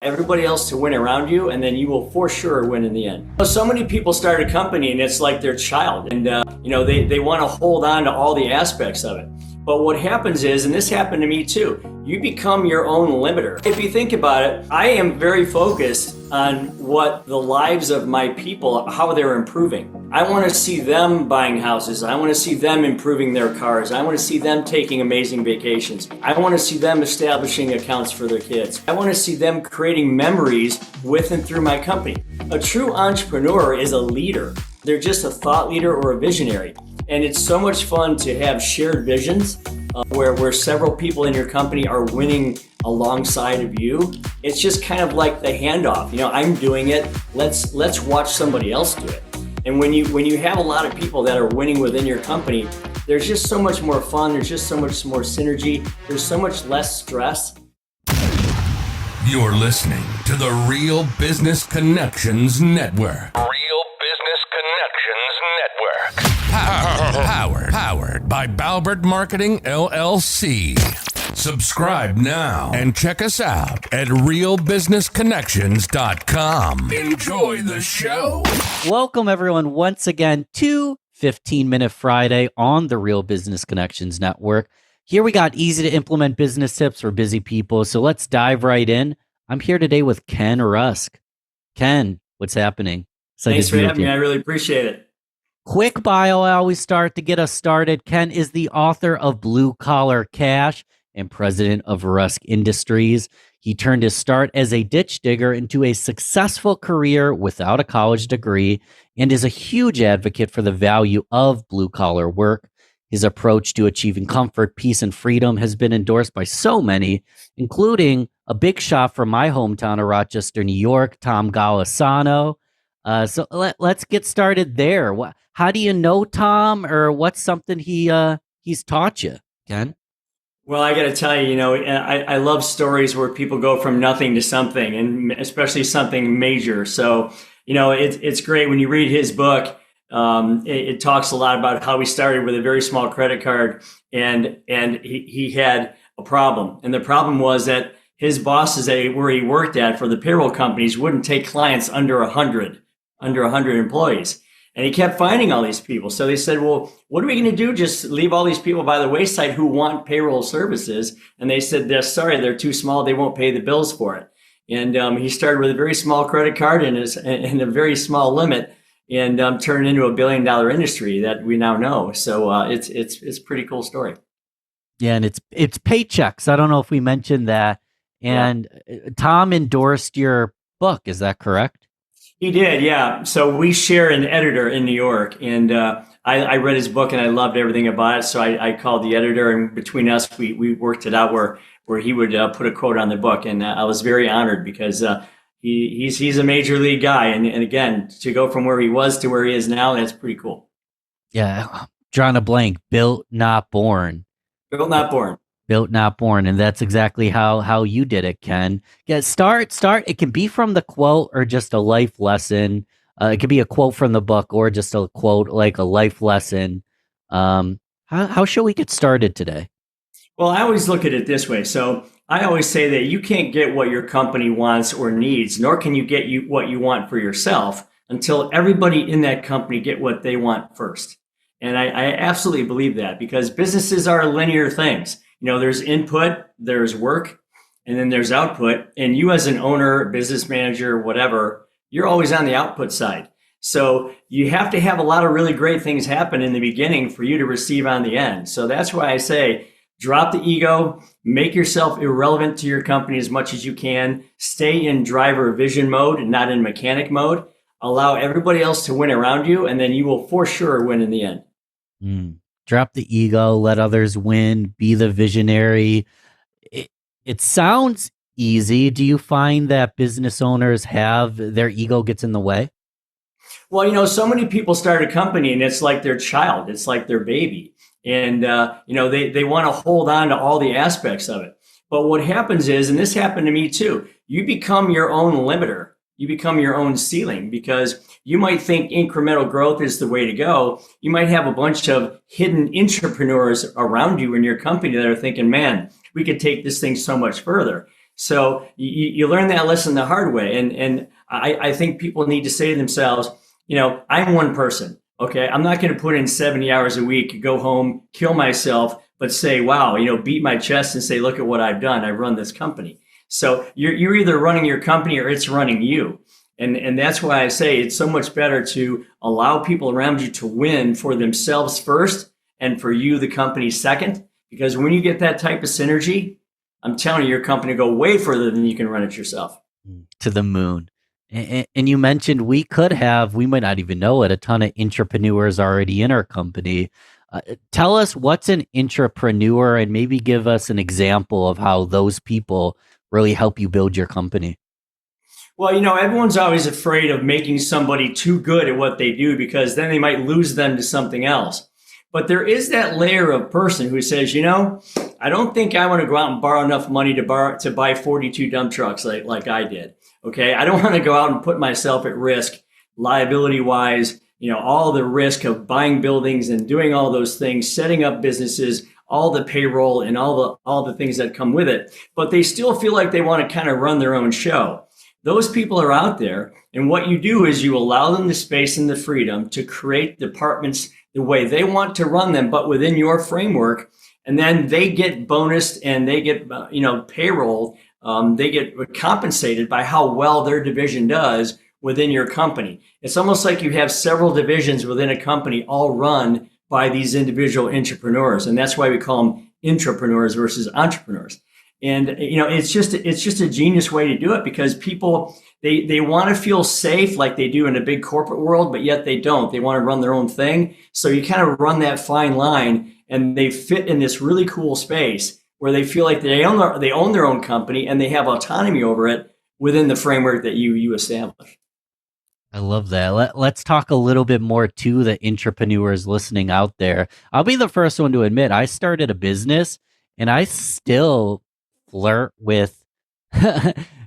everybody else to win around you, and then you will for sure win in the end. So many people start a company and it's like their child, and they want to hold on to all the aspects of it. But what happens is, and this happened to me too, you become your own limiter. If you think about it, I am very focused on what the lives of my people, how they're improving. I want to see them buying houses. I want to see them improving their cars. I want to see them taking amazing vacations. I want to see them establishing accounts for their kids. I want to see them creating memories with and through my company. A true entrepreneur is a leader. They're just a thought leader or a visionary. And it's so much fun to have shared visions where several people in your company are winning alongside of you. It's just kind of like the handoff. I'm doing it. Let's watch somebody else do it. And when you have a lot of people that are winning within your company, there's just so much more fun. There's just so much more synergy. There's so much less stress. You're listening to the Real Business Connections Network. Real Business Connections Network. Powered by Balbert Marketing, LLC. Subscribe now and check us out at realbusinessconnections.com. Enjoy the show. Welcome, everyone, once again to 15-Minute Friday on the Real Business Connections Network. Here we got easy to implement business tips for busy people. So let's dive right in. I'm here today with Ken Rusk. Ken, what's happening? Thanks for having me. I really appreciate it. Quick bio I always start to get us started. Ken is the author of Blue Collar Cash and President of Rusk Industries. He turned his start as a ditch digger into a successful career without a college degree and is a huge advocate for the value of blue-collar work. His approach to achieving comfort, peace, and freedom has been endorsed by so many, including a big shot from my hometown of Rochester, New York, Tom Golisano. So let's get started there. How do you know Tom, or what's something he's taught you, Ken? Well, I got to tell you, I love stories where people go from nothing to something, and especially something major. So, it's great when you read his book. It talks a lot about how he started with a very small credit card, and he had a problem. And the problem was that his bosses where he worked at for the payroll companies wouldn't take clients under 100 employees. And he kept finding all these people. So they said, well, what are we going to do? Just leave all these people by the wayside who want payroll services? And they said, they're sorry, they're too small. They won't pay the bills for it. And he started with a very small credit card and a very small limit, and turned into a $1 billion industry that we now know. So it's a pretty cool story. Yeah, and it's Paychex. I don't know if we mentioned that. And Tom endorsed your book. Is that correct? He did, yeah. So we share an editor in New York, and I read his book and I loved everything about it. So I called the editor, and between us, we worked it out where he would put a quote on the book, and I was very honored because he's a major league guy, and again, to go from where he was to where he is now, that's pretty cool. Yeah, drawing a blank. Built, not born. Built, not born. Built, not born. And that's exactly how you did it, Ken. Yeah, start. It can be from the quote or just a life lesson. It could be a quote from the book or just a quote, like a life lesson. How should we get started today? Well, I always look at it this way. So I always say that you can't get what your company wants or needs, nor can you get what you want for yourself until everybody in that company get what they want first. And I absolutely believe that, because businesses are linear things. There's input, there's work, and then there's output. And you as an owner, business manager, whatever, you're always on the output side. So you have to have a lot of really great things happen in the beginning for you to receive on the end. So that's why I say, drop the ego, make yourself irrelevant to your company as much as you can, stay in driver vision mode and not in mechanic mode, allow everybody else to win around you, and then you will for sure win in the end. Drop the ego, let others win, be the visionary. It sounds easy. Do you find that business owners have their ego gets in the way? Well, so many people start a company and it's like their child, it's like their baby. And, they want to hold on to all the aspects of it. But what happens is, and this happened to me too, you become your own limiter. You become your own ceiling, because you might think incremental growth is the way to go. You might have a bunch of hidden intrapreneurs around you in your company that are thinking, man, we could take this thing so much further. So you learn that lesson the hard way. And I think people need to say to themselves, I'm one person. Okay. I'm not going to put in 70 hours a week, go home, kill myself, but say, wow, beat my chest and say, look at what I've done. I run this company. So you're either running your company or it's running you. And that's why I say it's so much better to allow people around you to win for themselves first and for you, the company, second. Because when you get that type of synergy, I'm telling you, your company will go way further than you can run it yourself. To the moon. And you mentioned we might not even know it, a ton of intrapreneurs already in our company. Tell us what's an intrapreneur and maybe give us an example of how those people really help you build your company. Well, everyone's always afraid of making somebody too good at what they do because then they might lose them to something else. But there is that layer of person who says, I don't think I want to go out and borrow enough money to buy 42 dump trucks like I did. Okay. I don't want to go out and put myself at risk liability wise, all the risk of buying buildings and doing all those things, setting up businesses, all the payroll and all the things that come with it. But they still feel like they want to kind of run their own show. Those people are out there. And what you do is you allow them the space and the freedom to create departments the way they want to run them, but within your framework. And then they get bonused and they get, payroll. They get compensated by how well their division does within your company. It's almost like you have several divisions within a company all run by these individual intrapreneurs. And that's why we call them intrapreneurs versus entrepreneurs. And, it's just a genius way to do it because people, they want to feel safe like they do in a big corporate world, but yet they don't. They want to run their own thing. So you kind of run that fine line and they fit in this really cool space where they feel like they own their own company and they have autonomy over it within the framework that you establish. I love that. Let's talk a little bit more to the intrapreneurs listening out there. I'll be the first one to admit I started a business and I still flirt with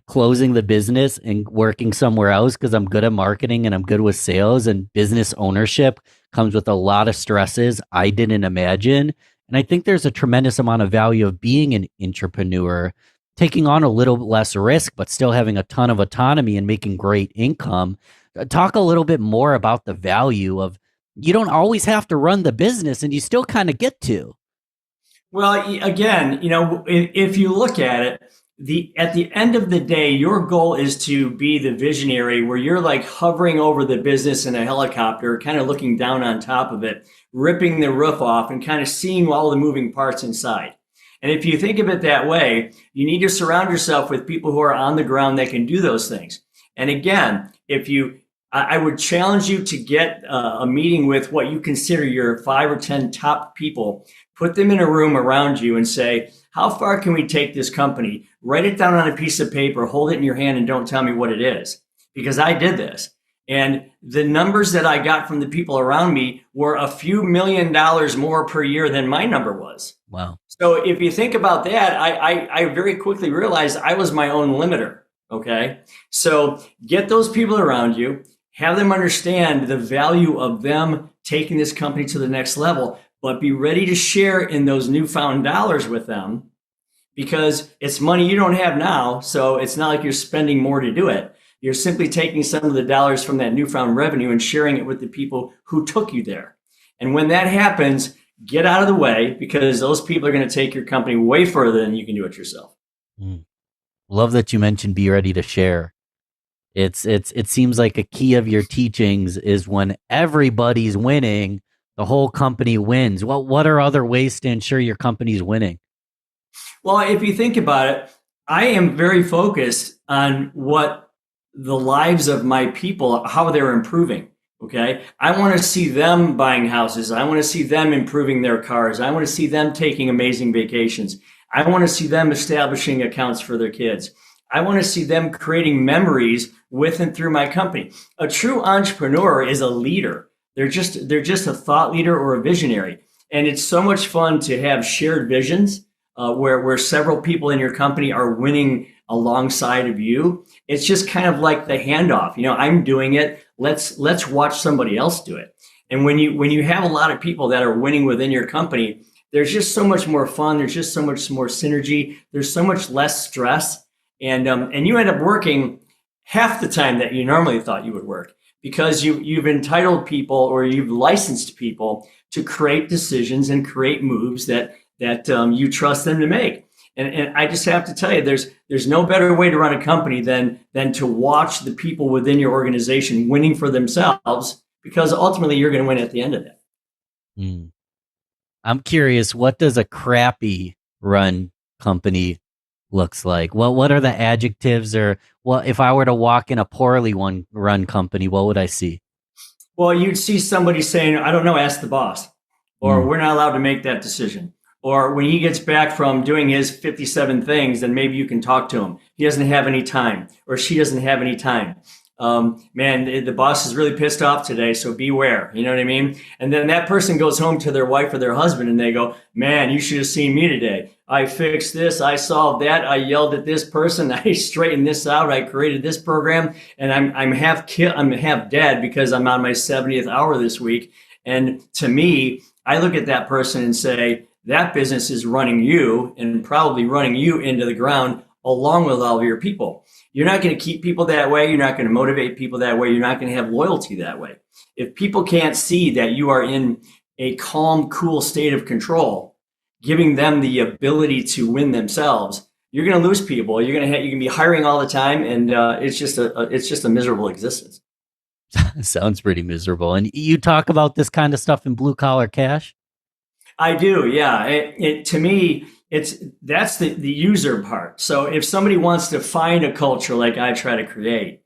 closing the business and working somewhere else because I'm good at marketing and I'm good with sales, and business ownership comes with a lot of stresses I didn't imagine. And I think there's a tremendous amount of value of being an intrapreneur, taking on a little less risk, but still having a ton of autonomy and making great income. Talk a little bit more about the value of you don't always have to run the business and you still kind of get to. Well, again, if you look at it, at the end of the day, your goal is to be the visionary where you're like hovering over the business in a helicopter, kind of looking down on top of it, ripping the roof off and kind of seeing all the moving parts inside. And if you think of it that way, you need to surround yourself with people who are on the ground that can do those things. And again, I would challenge you to get a meeting with what you consider your 5 or 10 top people, put them in a room around you and say, how far can we take this company? Write it down on a piece of paper, hold it in your hand and don't tell me what it is. Because I did this. And the numbers that I got from the people around me were a few $1 million more per year than my number was. Wow. So if you think about that, I very quickly realized I was my own limiter. Okay. So get those people around you, have them understand the value of them taking this company to the next level, but be ready to share in those newfound dollars with them because it's money you don't have now. So it's not like you're spending more to do it. You're simply taking some of the dollars from that newfound revenue and sharing it with the people who took you there. And when that happens, get out of the way because those people are going to take your company way further than you can do it yourself. Love that you mentioned be ready to share. It seems like a key of your teachings is when everybody's winning, the whole company wins. Well, what are other ways to ensure your company's winning? Well, if you think about it, I am very focused on what the lives of my people, how they're improving. Okay. I want to see them buying houses. I want to see them improving their cars. I want to see them taking amazing vacations. I want to see them establishing accounts for their kids. I want to see them creating memories with and through my company. A true entrepreneur is a leader. They're just a thought leader or a visionary. And it's so much fun to have shared visions where several people in your company are winning alongside of you. It's just kind of like the handoff. I'm doing it. Let's watch somebody else do it. And when you have a lot of people that are winning within your company, there's just so much more fun. There's just so much more synergy. There's so much less stress. and you end up working half the time that you normally thought you would work because you've entitled people or you've licensed people to create decisions and create moves that you trust them to make. And I just have to tell you, there's no better way to run a company than to watch the people within your organization winning for themselves, because ultimately you're going to win at the end of that. Mm. I'm curious, what does a crappy run company looks like? Well, what are the adjectives, or well, if I were to walk in a poorly run company, what would I see? Well, you'd see somebody saying, I don't know, ask the boss, or we're not allowed to make that decision. Or when he gets back from doing his 57 things, then maybe you can talk to him. He doesn't have any time, or she doesn't have any time. Man, the boss is really pissed off today, so beware. You know what I mean? And then that person goes home to their wife or their husband and they go, man, you should have seen me today. I fixed this. I solved that. I yelled at this person. I straightened this out. I created this program, and I'm half dead because I'm on my 70th hour this week. And to me, I look at that person and say, that business is running you and probably running you into the ground along with all of your people. You're not going to keep people that way. You're not going to motivate people that way. You're not going to have loyalty that way. If people can't see that you are in a calm, cool state of control, giving them the ability to win themselves, you're going to lose people. You can be hiring all the time, and it's just a miserable existence. Sounds pretty miserable. And you talk about this kind of stuff in Blue Collar Cash? I do, yeah. To me, that's the user part. So if somebody wants to find a culture like I try to create,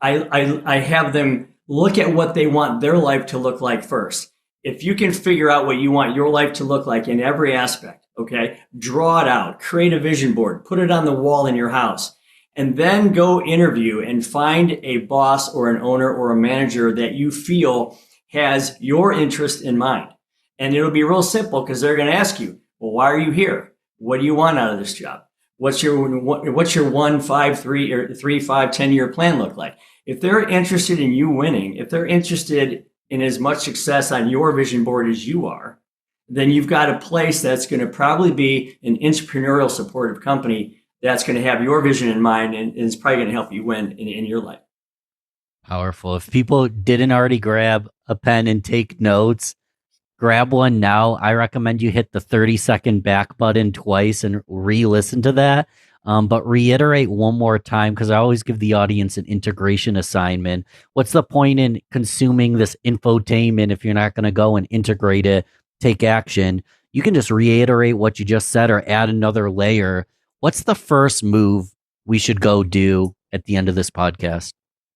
I have them look at what they want their life to look like first. If you can figure out what you want your life to look like in every aspect, okay, draw it out, create a vision board, put it on the wall in your house, and then go interview and find a boss or an owner or a manager that you feel has your interest in mind. And it'll be real simple because they're going to ask you, well, why are you here? What do you want out of this job? What's your 1, 5, 3, or 3, 5, 10-year plan look like? If they're interested in you winning, if they're interested in as much success on your vision board as you are, then you've got a place that's going to probably be an entrepreneurial supportive company that's going to have your vision in mind, and it's probably going to help you win in your life. Powerful. If people didn't already grab a pen and take notes, grab one now. I recommend you hit the 30-second back button twice and re-listen to that. But reiterate one more time, because I always give the audience an integration assignment. What's the point in consuming this infotainment if you're not going to go and integrate it, take action? You can just reiterate what you just said or add another layer. What's the first move we should go do at the end of this podcast?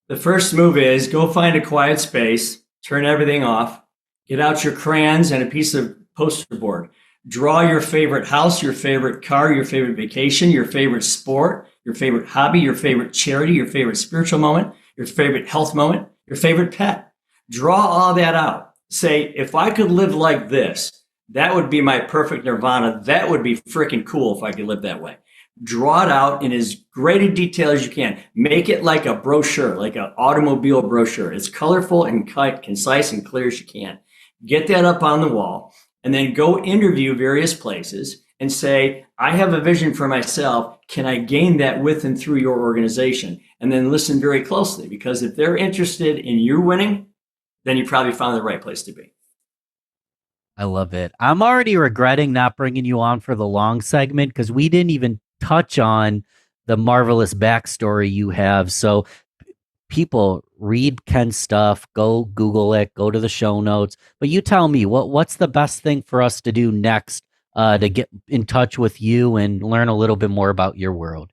The first move is go find a quiet space, turn everything off, get out your crayons and a piece of poster board. Draw your favorite house, your favorite car, your favorite vacation, your favorite sport, your favorite hobby, your favorite charity, your favorite spiritual moment, your favorite health moment, your favorite pet. Draw all that out. Say, if I could live like this, that would be my perfect nirvana. That would be freaking cool if I could live that way. Draw it out in as great a detail as you can. Make it like a brochure, like an automobile brochure. It's colorful and concise and clear as you can. Get that up on the wall, and then go interview various places and say, I have a vision for myself. Can I gain that with and through your organization? And then listen very closely, because if they're interested in you winning, then you probably found the right place to be. I love it. I'm already regretting not bringing you on for the long segment, because we didn't even touch on the marvelous backstory you have. So people, read Ken's stuff, go Google it, go to the show notes. But you tell me, what's the best thing for us to do next to get in touch with you and learn a little bit more about your world?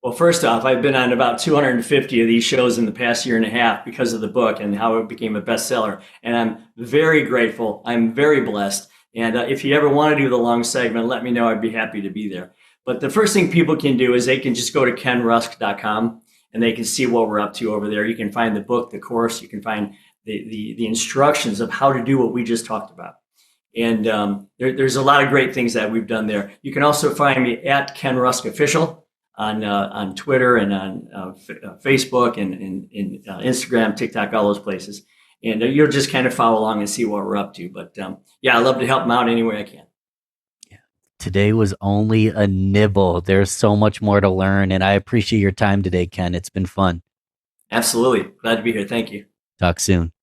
Well, first off, I've been on about 250 of these shows in the past year and a half because of the book and how it became a bestseller. And I'm very grateful. I'm very blessed. And if you ever want to do the long segment, let me know. I'd be happy to be there. But the first thing people can do is they can just go to kenrusk.com and they can see what we're up to over there. You can find the book, the course. You can find the instructions of how to do what we just talked about. And there's a lot of great things that we've done there. You can also find me at Ken Rusk Official on Twitter and on Facebook and Instagram, TikTok, all those places. And you'll just kind of follow along and see what we're up to. But yeah, I love to help them out any way I can. Today was only a nibble. There's so much more to learn, and I appreciate your time today, Ken. It's been fun. Absolutely. Glad to be here. Thank you. Talk soon.